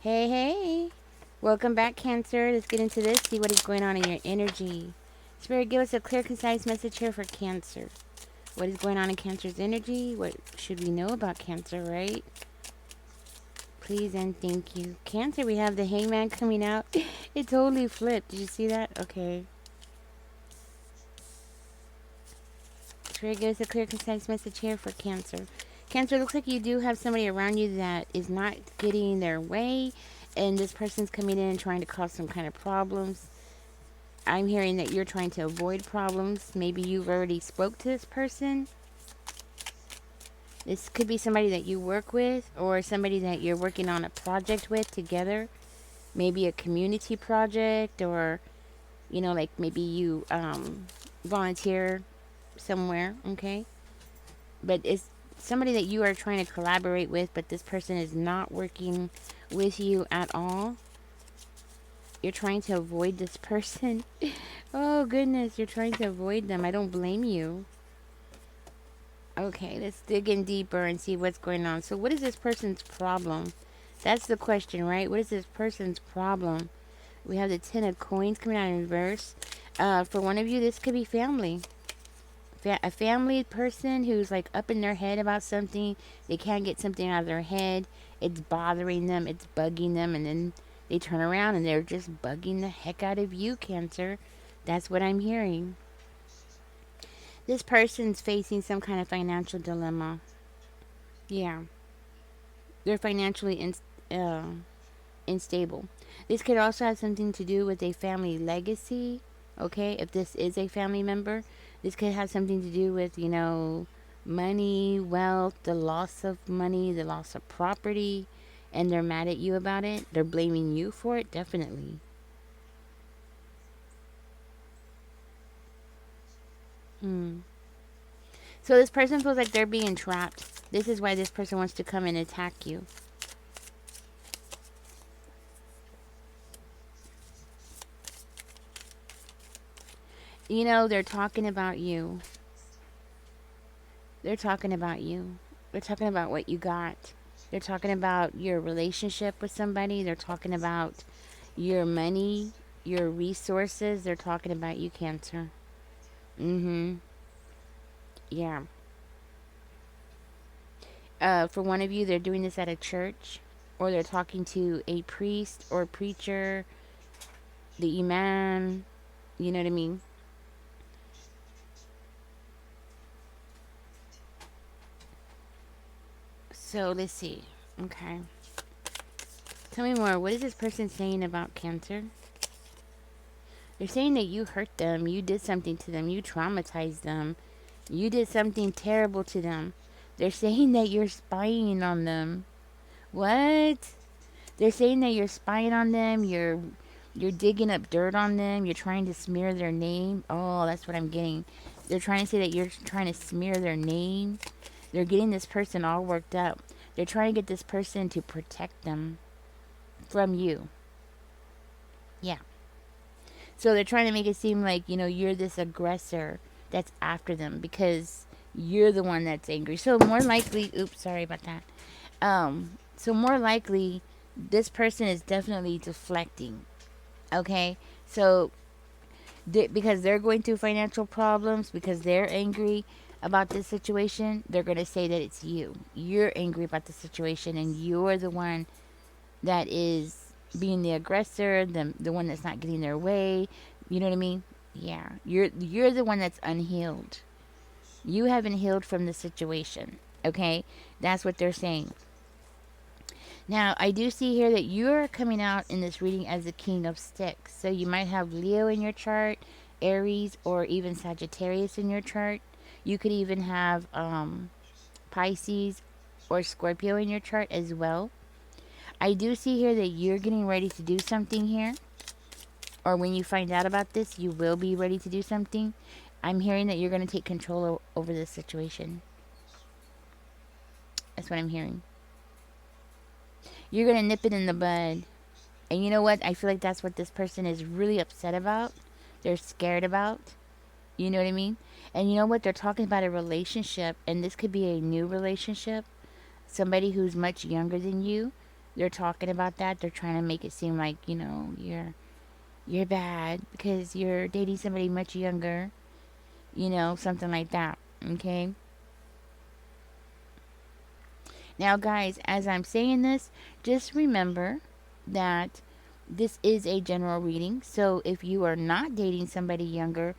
Hey, hey. Welcome back, Cancer. Let's get into this, see what is going on in your energy. Spirit, give us a clear, concise message here for Cancer. What is going on in Cancer's energy? What should we know about Cancer, right? Please and thank you. Cancer, we have the Hangman coming out. It totally flipped. Did you see that? Okay. Spirit, give us a clear, concise message here for Cancer. Cancer, looks like you do have somebody around you that is not getting their way, and this person's coming in and trying to cause some kind of problems. I'm hearing that you're trying to avoid problems. Maybe you've already spoke to this person. This could be somebody that you work with or somebody that you're working on a project with together. Maybe a community project, or, like maybe you volunteer somewhere, okay? But it's somebody that you are trying to collaborate with, but this person is not working with you at all. You're trying to avoid this person. Oh, goodness, you're trying to avoid them. I don't blame you. Okay, let's dig in deeper and see what's going on. So, what is this person's problem? That's the question, right? What is this person's problem? We have the Ten of Coins coming out in reverse. For one of you, this could be family. A family person who's like up in their head about something. They can't get something out of their head. It's bothering them. It's bugging them. And then they turn around and they're just bugging the heck out of you, Cancer. That's what I'm hearing. This person's facing some kind of financial dilemma. Yeah. They're financially unstable. This could also have something to do with a family legacy. Okay, if this is a family member, this could have something to do with, money, wealth, the loss of money, the loss of property, and they're mad at you about it. They're blaming you for it, definitely. Hmm. So this person feels like they're being trapped. This is why this person wants to come and attack you. They're talking about you. They're talking about you. They're talking about what you got. They're talking about your relationship with somebody. They're talking about your money, your resources. They're talking about you, Cancer. Mm-hmm. Yeah. For one of you, they're doing this at a church, or they're talking to a priest or preacher, the imam. You know what I mean? So let's see. Okay. Tell me more. What is this person saying about Cancer? They're saying that you hurt them, you did something to them, you traumatized them, you did something terrible to them. They're saying that you're spying on them. What? They're saying that you're spying on them, you're digging up dirt on them, you're trying to smear their name. Oh, that's what I'm getting. They're trying to say that you're trying to smear their name. They're getting this person all worked up. They're trying to get this person to protect them from you. Yeah. So they're trying to make it seem like, you're this aggressor that's after them because you're the one that's angry. So more likely, oops, sorry about that. So more likely, this person is definitely deflecting. Okay, so because they're going through financial problems, because they're angry about this situation, they're going to say that it's you. You're angry about the situation, and you're the one that is being the aggressor, the one that's not getting their way. You know what I mean? Yeah, you're the one that's unhealed. You haven't healed from the situation. Okay, that's what they're saying. Now, I do see here that you're coming out in this reading as the King of Sticks. So you might have Leo in your chart, Aries, or even Sagittarius in your chart. You could even have Pisces or Scorpio in your chart as well. I do see here that you're getting ready to do something here. Or when you find out about this, you will be ready to do something. I'm hearing that you're going to take control over this situation. That's what I'm hearing. You're going to nip it in the bud. And you know what? I feel like that's what this person is really upset about. They're scared about. You know what I mean? And you know what? They're talking about a relationship. And this could be a new relationship. Somebody who's much younger than you. They're talking about that. They're trying to make it seem like, you're bad because you're dating somebody much younger, something like that. Okay? Now, guys, as I'm saying this, just remember that this is a general reading. So if you are not dating somebody younger,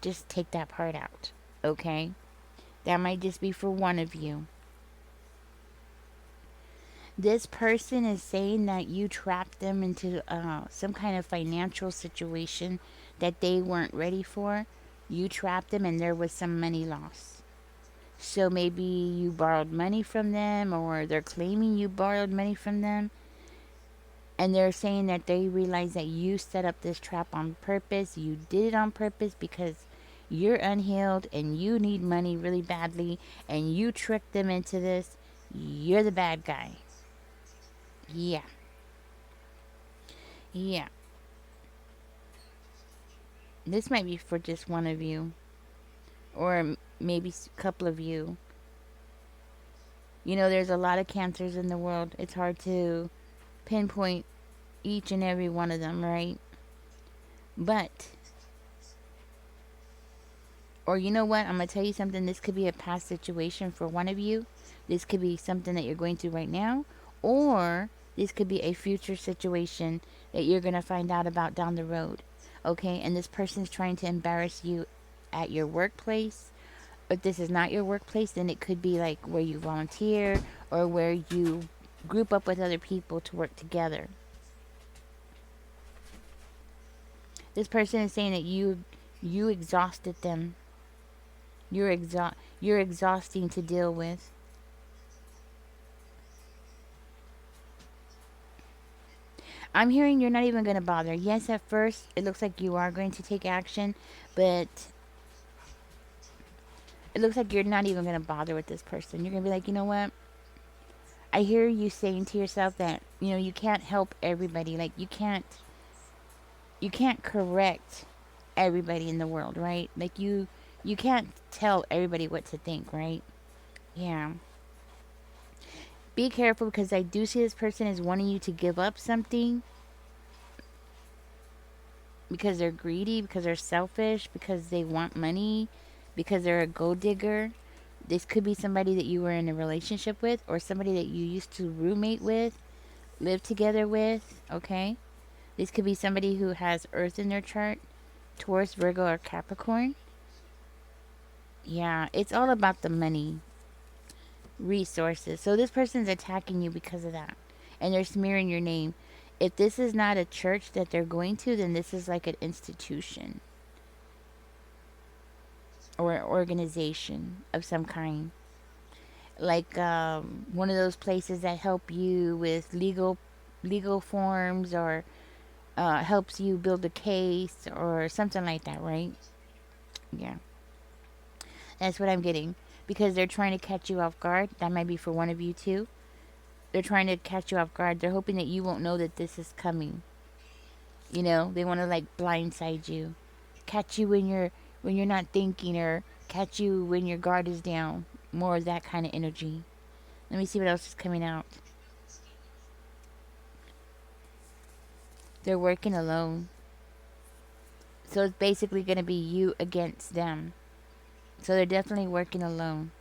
just take that part out. Okay? That might just be for one of you. This person is saying that you trapped them into some kind of financial situation that they weren't ready for. You trapped them and there was some money loss. So maybe you borrowed money from them, or they're claiming you borrowed money from them. And they're saying that they realize that you set up this trap on purpose. You did it on purpose because you're unhealed and you need money really badly. And you tricked them into this. You're the bad guy. Yeah. Yeah. This might be for just one of you. Or maybe a couple of you. There's a lot of cancers in the world. It's hard to pinpoint each and every one of them, right? But, or you know what? I'm going to tell you something. This could be a past situation for one of you. This could be something that you're going through right now. Or this could be a future situation that you're going to find out about down the road. Okay? And this person's trying to embarrass you at your workplace. If this is not your workplace, then it could be like where you volunteer or where you group up with other people to work together. This person is saying that you exhausted them. You're exhausting to deal with. I'm hearing you're not even going to bother. Yes, at first it looks like you are going to take action, but it looks like you're not even going to bother with this person. You're going to be like, you know what? I hear you saying to yourself that, you can't help everybody. Like you can't correct everybody in the world, right? Like you can't tell everybody what to think, right? Yeah. Be careful because I do see this person is wanting you to give up something because they're greedy, because they're selfish, because they want money, because they're a gold digger. This could be somebody that you were in a relationship with or somebody that you used to roommate with, live together with, okay? This could be somebody who has Earth in their chart, Taurus, Virgo, or Capricorn. Yeah, it's all about the money, resources. So this person's attacking you because of that. And they're smearing your name. If this is not a church that they're going to, then this is like an institution or an organization of some kind. Like one of those places that help you with legal forms or helps you build a case or something like that, right? Yeah, that's what I'm getting. Because they're trying to catch you off guard. That might be for one of you too. They're trying to catch you off guard. They're hoping that you won't know that this is coming. They want to like blindside you, catch you when you're not thinking, or catch you when your guard is down. More of that kind of energy. Let me see what else is coming out. They're working alone. So it's basically going to be you against them. So they're definitely working alone.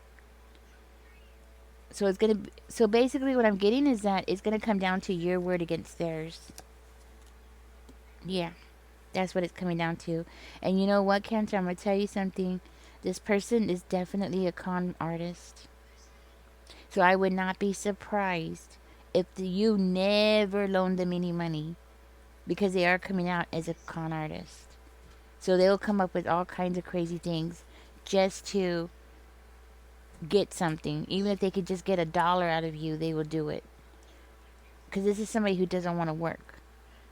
So basically what I'm getting is that it's going to come down to your word against theirs. Yeah. That's what it's coming down to. And you know what, Cancer? I'm going to tell you something. This person is definitely a con artist. So I would not be surprised if you never loaned them any money, because they are coming out as a con artist. So they'll come up with all kinds of crazy things just to get something. Even if they could just get $1 out of you, they will do it. Because this is somebody who doesn't want to work.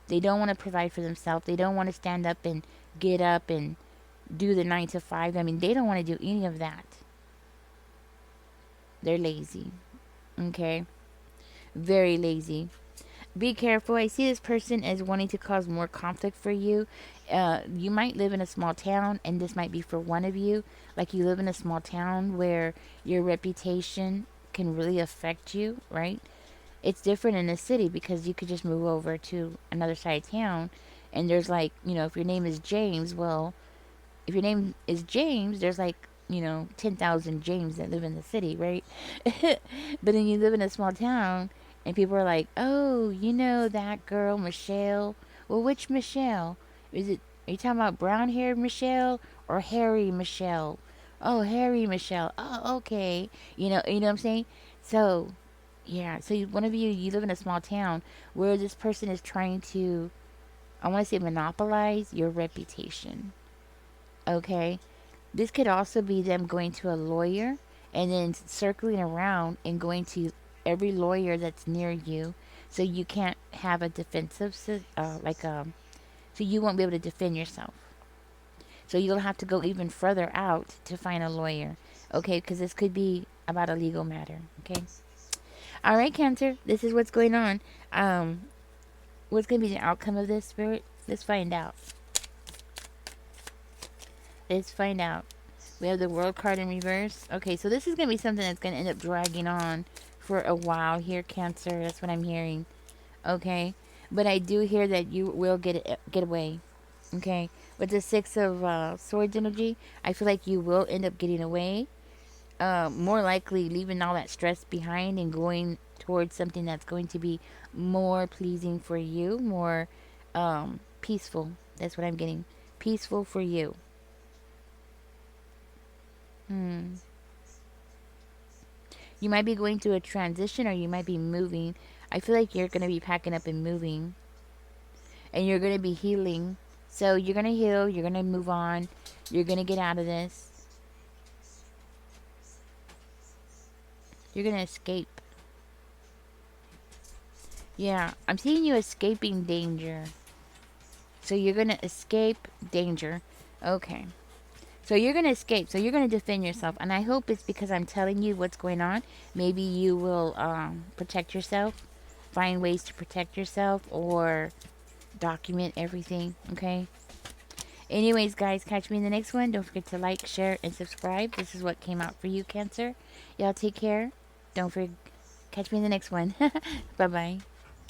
They don't want to provide for themselves. They don't want to stand up and get up and do the 9 to 5. I mean, they don't want to do any of that. They're lazy. Okay? Very lazy. Be careful. I see this person as wanting to cause more conflict for you. You might live in a small town, and this might be for one of you. Like you live in a small town where your reputation can really affect you, right? It's different in the city because you could just move over to another side of town, and there's like, if your name is James, well, if your name is James, there's like, 10,000 James that live in the city, right? But then you live in a small town, and people are like, oh, that girl, Michelle. Well, which Michelle? Are you talking about brown haired Michelle or Harry Michelle? Oh, Harry Michelle. Oh, okay. You know what I'm saying? So, yeah. So one of you live in a small town where this person is trying to, I want to say, monopolize your reputation. Okay. This could also be them going to a lawyer and then circling around and going to every lawyer that's near you, so you can't have a defensive, so you won't be able to defend yourself. So you'll have to go even further out to find a lawyer, okay? Because this could be about a legal matter, okay? All right, Cancer, this is what's going on. Um, what's going to be the outcome of this, Spirit? Let's find out. Let's find out. We have the World card in reverse. Okay, so this is going to be something that's going to end up dragging on for a while here, Cancer. That's what I'm hearing. Okay, but I do hear that you will get away. Okay, with the Six of Swords energy, I feel like you will end up getting away. More likely leaving all that stress behind and going towards something that's going to be more pleasing for you, more peaceful. That's what I'm getting. Peaceful for you. Hmm. You might be going through a transition, or you might be moving. I feel like you're going to be packing up and moving. And you're going to be healing. So you're going to heal. You're going to move on. You're going to get out of this. You're going to escape. Yeah, I'm seeing you escaping danger. So you're going to escape danger. Okay. So you're going to escape. So you're going to defend yourself. And I hope it's because I'm telling you what's going on. Maybe you will protect yourself. Find ways to protect yourself, or document everything. Okay. Anyways, guys, catch me in the next one. Don't forget to like, share, and subscribe. This is what came out for you, Cancer. Y'all take care. Don't forget. Catch me in the next one. Bye-bye.